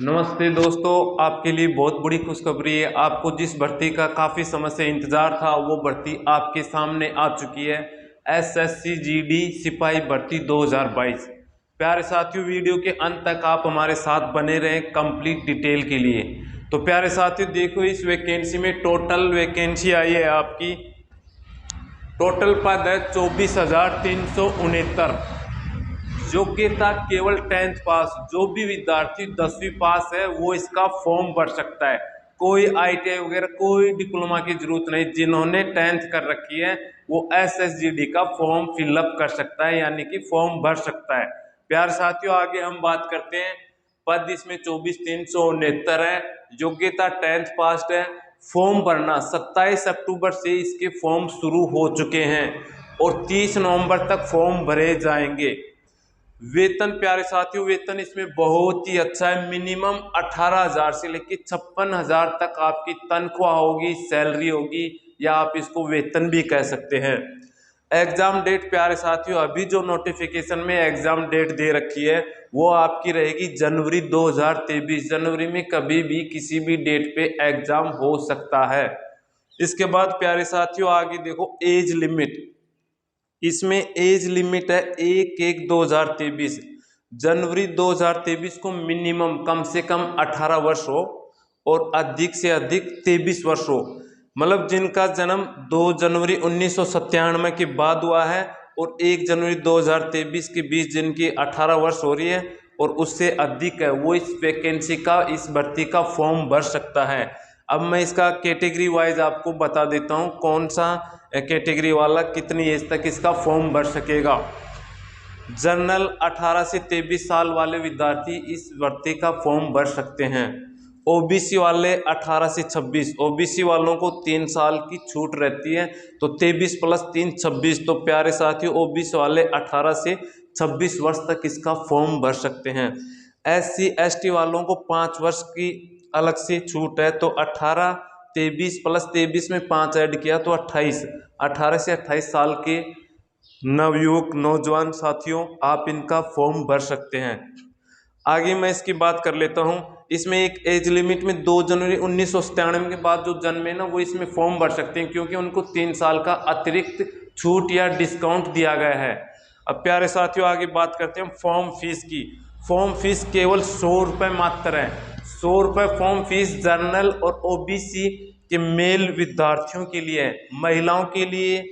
नमस्ते दोस्तों, आपके लिए बहुत बड़ी खुशखबरी है। आपको जिस भर्ती का काफ़ी समय से इंतज़ार था वो भर्ती आपके सामने आ चुकी है। एसएससी जीडी सिपाही भर्ती 2022। प्यारे साथियों, वीडियो के अंत तक आप हमारे साथ बने रहें कंप्लीट डिटेल के लिए। तो प्यारे साथियों देखो, इस वैकेंसी में टोटल वैकेंसी आई है आपकी, टोटल पद है 24,369। योग्यता केवल 10th पास। जो भी विद्यार्थी 10वीं पास है वो इसका फॉर्म भर सकता है। कोई आईटीआई वगैरह कोई डिप्लोमा की जरूरत नहीं। जिन्होंने 10th कर रखी है वो एसएसजीडी का फॉर्म फिलअप कर सकता है, यानी कि फॉर्म भर सकता है। प्यारे साथियों, आगे हम बात करते हैं। पद इसमें 24,369 है। योग्यता 10th पास है। फॉर्म भरना 27 अक्टूबर से इसके फॉर्म शुरू हो चुके हैं और 30 नवंबर तक फॉर्म भरे जाएंगे। वेतन प्यारे साथियों, वेतन इसमें बहुत ही अच्छा है। मिनिमम 18,000 से लेकर 56,000 तक आपकी तनख्वाह होगी, सैलरी होगी, या आप इसको वेतन भी कह सकते हैं। एग्जाम डेट प्यारे साथियों, अभी जो नोटिफिकेशन में एग्जाम डेट दे रखी है वो आपकी रहेगी जनवरी 2023। जनवरी में कभी भी किसी भी डेट पे एग्जाम हो सकता है। इसके बाद प्यारे साथियों आगे देखो, एज लिमिट। इसमें एज लिमिट है 1/1/2023। जनवरी 2023 को मिनिमम कम से कम 18 वर्ष हो और अधिक से अधिक 23 वर्ष हो। मतलब जिनका जन्म 2 जनवरी 1997 के बाद हुआ है और 1 जनवरी 2023 के बीच जिनकी 18 वर्ष हो रही है और उससे अधिक है, वो इस वैकेंसी का, इस भर्ती का फॉर्म भर सकता है। अब मैं इसका कैटेगरी वाइज आपको बता देता हूँ कौन सा कैटेगरी वाला कितनी एज तक इसका फॉर्म भर सकेगा। जनरल 18 से 23 साल वाले विद्यार्थी इस भर्ती का फॉर्म भर सकते हैं। ओबीसी वाले 18 से 26। ओबीसी वालों को 3 साल की छूट रहती है, तो 23 + 3 26। तो प्यारे साथियों, ओबीसी वाले 18 से 26 वर्ष तक इसका फॉर्म भर सकते हैं। SC ST वालों को 5 वर्ष की अलग से छूट है, तो 18 23 + 23 में 5 ऐड किया तो 28। 18 से 28 साल के नवयुवक नौजवान साथियों आप इनका फॉर्म भर सकते हैं। आगे मैं इसकी बात कर लेता हूं। इसमें एक एज लिमिट में 2 जनवरी 1997 के बाद जो जन्मे ना वो इसमें फॉर्म भर सकते हैं, क्योंकि उनको 3 साल का अतिरिक्त छूट या डिस्काउंट दिया गया है। अब प्यारे साथियों आगे बात करते हैं फॉर्म फीस की। फॉर्म फीस केवल 100 रुपये मात्र है। 100 रुपये फॉर्म फीस जनरल और ओबीसी के मेल विद्यार्थियों के लिए है। महिलाओं के लिए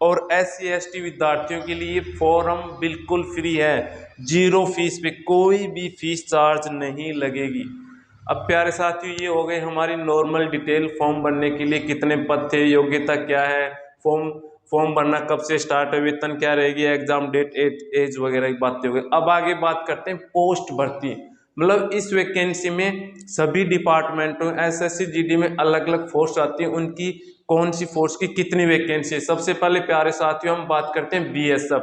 और SC ST विद्यार्थियों के लिए फॉर्म बिल्कुल फ्री है। 0 फीस पे, कोई भी फीस चार्ज नहीं लगेगी। अब प्यारे साथियों ये हो गई हमारी नॉर्मल डिटेल। फॉर्म भरने के लिए कितने पद थे, योग्यता क्या है, फॉर्म भरना कब से स्टार्ट है, वेतन क्या रहेगी, एग्जाम डेट, एज वगैरह की बातें हो गई। अब आगे बात करते हैं पोस्ट भर्ती। मतलब इस वैकेंसी में सभी डिपार्टमेंटों एसएससी जीडी में अलग अलग फोर्स आती है, उनकी कौन सी फोर्स की कितनी वैकेंसी है। सबसे पहले प्यारे साथियों हम बात करते हैं बीएसएफ।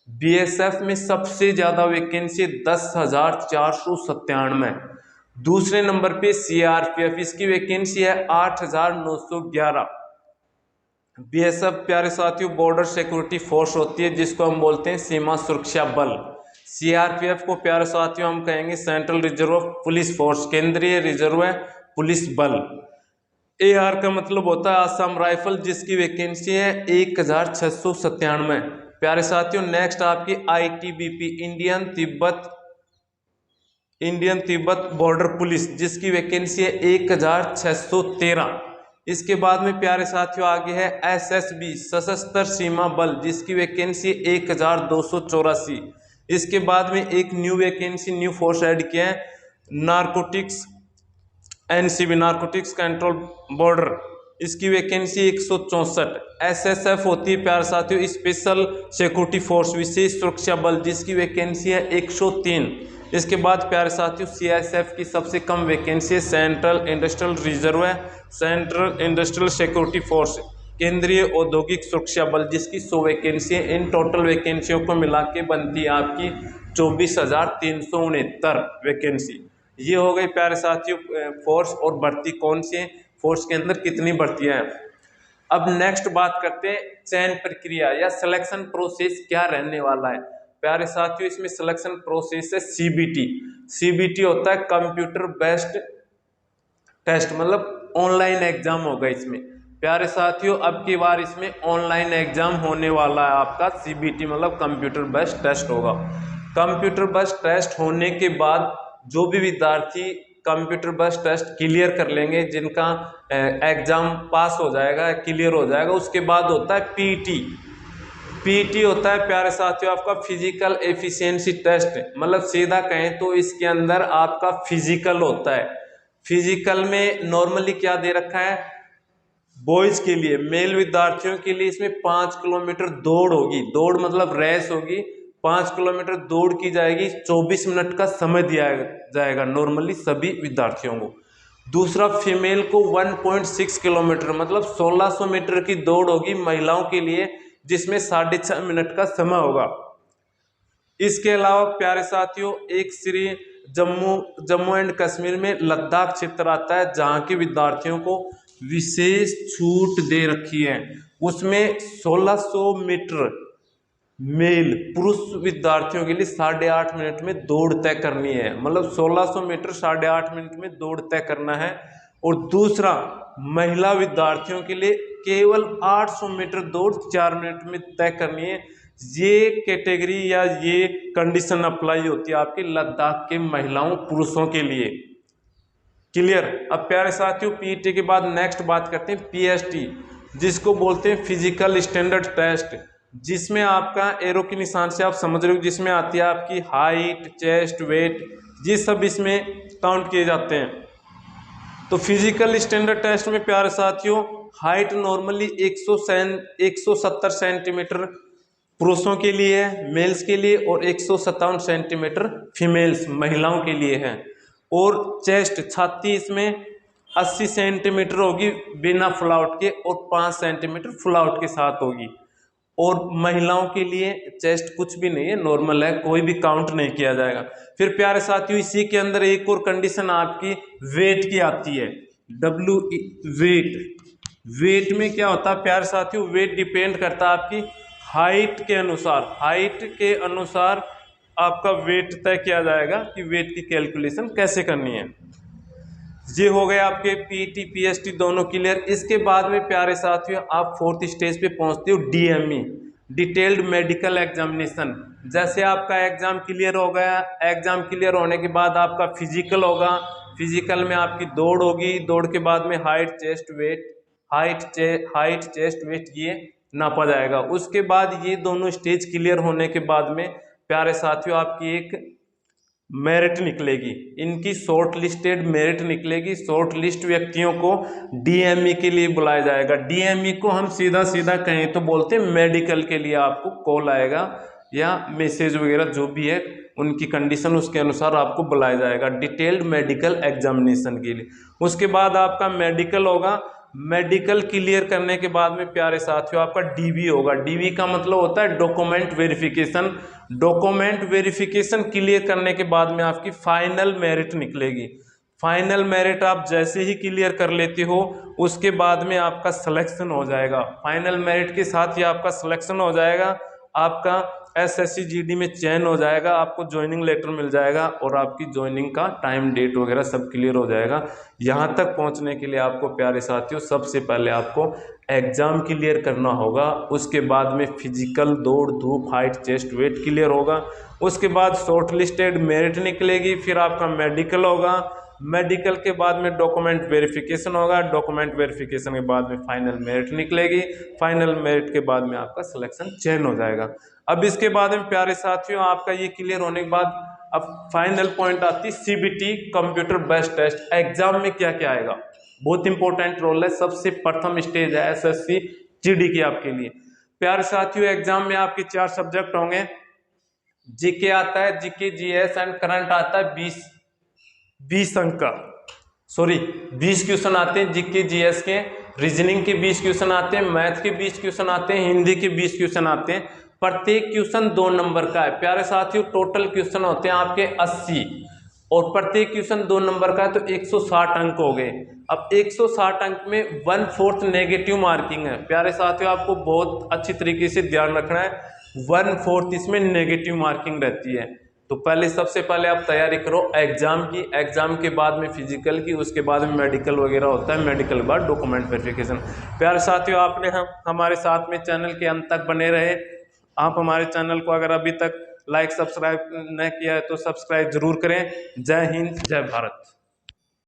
बीएसएफ में सबसे ज्यादा वैकेंसी 10,497। दूसरे नंबर पे सीआरपीएफ, इसकी वैकेंसी है 8,911। बीएसएफ प्यारे साथियों बॉर्डर सिक्योरिटी फोर्स होती है, जिसको हम बोलते हैं सीमा सुरक्षा बल। सीआरपीएफ को प्यारे साथियों हम कहेंगे सेंट्रल रिजर्व पुलिस फोर्स, केंद्रीय रिजर्व पुलिस बल। AR का मतलब होता है असम राइफल, जिसकी वैकेंसी है 1,697। प्यारे साथियों नेक्स्ट आपकी ITBP, Indian Tibet border police, जिसकी वैकेंसी है 1,613। इसके बाद में प्यारे साथियों आगे है SSB, सशस्त्र सीमा बल, जिसकी वैकेंसी 1,284। इसके बाद में एक new vacancy, new force add किया है narcotics, NCB narcotics control border, इसकी वैकेंसी 164। SSF होती है प्यारे साथियों स्पेशल सिक्योरिटी फोर्स, विशेष सुरक्षा बल, जिसकी वैकेंसी है 103। इसके बाद प्यारे साथियों CSF की सबसे कम वैकेंसी है central industrial reserve, central industrial security force, केंद्रीय औद्योगिक सुरक्षा बल, जिसकी 100 वैकेंसी है। इन टोटल वैकेंसियों को मिला के बनती है आपकी 24,369 वैकेंसी। ये हो गई प्यारे साथियों फोर्स और भर्ती कौन सी है, फोर्स के अंदर कितनी भर्तियां हैं। अब नेक्स्ट बात करते हैं चयन प्रक्रिया या सिलेक्शन प्रोसेस क्या रहने वाला है। प्यारे साथियों इसमें सिलेक्शन प्रोसेस है सीबीटी। सीबीटी होता है कंप्यूटर बेस्ड टेस्ट, मतलब ऑनलाइन एग्जाम होगा इसमें। प्यारे साथियों अब की बार इसमें ऑनलाइन एग्जाम होने वाला है आपका सीबीटी, मतलब कंप्यूटर बेस्ड टेस्ट होगा। कंप्यूटर बेस्ड टेस्ट होने के बाद जो भी विद्यार्थी कंप्यूटर बेस्ड टेस्ट क्लियर कर लेंगे, जिनका एग्जाम पास हो जाएगा, क्लियर हो जाएगा, उसके बाद होता है पीटी। पीटी होता है प्यारे साथियों आपका फिजिकल एफिशिएंसी टेस्ट, मतलब सीधा कहें तो इसके अंदर आपका फिजिकल होता है। फिजिकल में नॉर्मली क्या दे रखा है, बॉयज के लिए, मेल विद्यार्थियों के लिए इसमें 5 किलोमीटर दौड़ होगी, दौड़ मतलब रेस होगी, 5 किलोमीटर दौड़ की जाएगी, 24 मिनट का समय दिया जाएगा नॉर्मली सभी विद्यार्थियों को। दूसरा फीमेल को 1.6 किलोमीटर मतलब 1600 मीटर की दौड़ होगी महिलाओं के लिए, जिसमें 6.5 मिनट का समय होगा। इसके अलावा प्यारे साथियों एक श्री जम्मू एंड कश्मीर में लद्दाख क्षेत्र आता है, जहाँ के विद्यार्थियों को विशेष छूट दे रखी है। उसमें 1600 मीटर मेल पुरुष विद्यार्थियों के लिए 8.5 मिनट में दौड़ तय करनी है, मतलब 1600 मीटर 8.5 मिनट में दौड़ तय करना है। और दूसरा महिला विद्यार्थियों के लिए केवल 800 मीटर दौड़ 4 मिनट में तय करनी है। ये कैटेगरी या ये कंडीशन अप्लाई होती है आपकी लद्दाख के महिलाओं पुरुषों के लिए। क्लियर। अब प्यारे साथियों पीटी के बाद नेक्स्ट बात करते हैं पीएसटी, जिसको बोलते हैं फिजिकल स्टैंडर्ड टेस्ट, जिसमें आपका एरो के निशान से आप समझ रहे हो, जिसमें आती है आपकी हाइट, चेस्ट, वेट, ये सब इसमें काउंट किए जाते हैं। तो फिजिकल स्टैंडर्ड टेस्ट में प्यारे साथियों हाइट नॉर्मली 170 सेंटीमीटर पुरुषों के लिए है, मेल्स के लिए, और 157 सेंटीमीटर फीमेल्स महिलाओं के लिए है। और चेस्ट छाती इसमें 80 सेंटीमीटर होगी बिना फुलाउट के, और 5 सेंटीमीटर फुलाउट के साथ होगी। और महिलाओं के लिए चेस्ट कुछ भी नहीं है, नॉर्मल है, कोई भी काउंट नहीं किया जाएगा। फिर प्यारे साथियों इसी के अंदर एक और कंडीशन आपकी वेट की आती है, वेट। वेट में क्या होता है प्यारे साथियों, वेट डिपेंड करता है आपकी हाइट के अनुसार। हाइट के अनुसार आपका वेट तय किया जाएगा कि वेट की कैलकुलेशन कैसे करनी है। ये हो गए आपके पीटी पीएसटी दोनों क्लियर। इसके बाद में प्यारे साथियों आप 4th स्टेज पे पहुंचते हो डीएमई, डिटेल्ड मेडिकल एग्जामिनेशन। जैसे आपका एग्जाम क्लियर हो गया, एग्जाम क्लियर होने के बाद आपका फिजिकल होगा, फिजिकल में आपकी दौड़ होगी, दौड़ के बाद में हाइट चेस्ट वेट ये नापा जाएगा। उसके बाद ये दोनों स्टेज क्लियर होने के बाद में प्यारे साथियों आपकी एक मेरिट निकलेगी, इनकी शॉर्ट लिस्टेड मेरिट निकलेगी। शॉर्ट लिस्ट व्यक्तियों को डीएमई के लिए बुलाया जाएगा। डीएमई को हम सीधा सीधा कहें तो बोलते हैं मेडिकल के लिए आपको कॉल आएगा या मैसेज वगैरह जो भी है उनकी कंडीशन उसके अनुसार आपको बुलाया जाएगा डिटेल्ड मेडिकल एग्जामिनेशन के लिए। उसके बाद आपका मेडिकल होगा। मेडिकल क्लियर करने के बाद में प्यारे साथियों आपका डीवी होगा। डीवी का मतलब होता है document verification. Document verification clear करने के बाद में आपकी फाइनल मेरिट निकलेगी। फाइनल मेरिट आप जैसे ही क्लियर कर लेते हो उसके बाद में आपका सिलेक्शन हो जाएगा। फाइनल मेरिट के साथ ही आपका सिलेक्शन हो जाएगा, आपका एसएससी जीडी में चयन हो जाएगा, आपको ज्वाइनिंग लेटर मिल जाएगा और आपकी ज्वाइनिंग का टाइम डेट वगैरह सब क्लियर हो जाएगा। यहाँ तक पहुँचने के लिए आपको प्यारे साथियों सबसे पहले आपको एग्जाम क्लियर करना होगा। उसके बाद में फिजिकल दौड़ धूप हाइट चेस्ट वेट क्लियर होगा। उसके बाद शॉर्ट लिस्टेड मेरिट निकलेगी। फिर आपका मेडिकल होगा। मेडिकल के बाद में डॉक्यूमेंट वेरिफिकेशन होगा। डॉक्यूमेंट वेरिफिकेशन के बाद में फाइनल मेरिट निकलेगी। फाइनल मेरिट के बाद में आपका सिलेक्शन चयन हो जाएगा। अब इसके बाद में प्यारे साथियों आपका ये क्लियर होने के बाद अब फाइनल पॉइंट आती है CBT computer based test. Exam में क्या क्या आएगा, बहुत इंपॉर्टेंट रोल है, सबसे प्रथम स्टेज है एसएससी जीडी की आपके लिए। प्यारे साथियों एग्जाम में आपके 4 सब्जेक्ट होंगे। जीके आता है, जीके जीएस एंड करंट आता है 20 अंक का, 20 क्वेश्चन आते हैं जीके जीएस के। रीजनिंग के 20 क्वेश्चन आते हैं, मैथ के 20 क्वेश्चन आते हैं, हिंदी के 20 क्वेश्चन आते हैं। प्रत्येक क्वेश्चन 2 नंबर का है। प्यारे साथियों टोटल क्वेश्चन होते हैं आपके 80 और प्रत्येक क्वेश्चन 2 नंबर का है तो 160 अंक हो गए। अब 160 अंक में 1/4 नेगेटिव मार्किंग है। प्यारे साथियों आपको बहुत अच्छी तरीके से ध्यान रखना है। 1/4 इसमें नेगेटिव मार्किंग रहती है। तो पहले सबसे पहले आप तैयारी करो एग्जाम की, एग्जाम के बाद में फिजिकल की, उसके बाद में मेडिकल वगैरह होता है, मेडिकल के बाद डॉक्यूमेंट वेरिफिकेशन। प्यारे साथियों, आपने हमारे साथ में चैनल के अंत तक बने रहे। आप हमारे चैनल को अगर अभी तक लाइक सब्सक्राइब न किया है तो सब्सक्राइब जरूर करें। जय हिंद, जय भारत।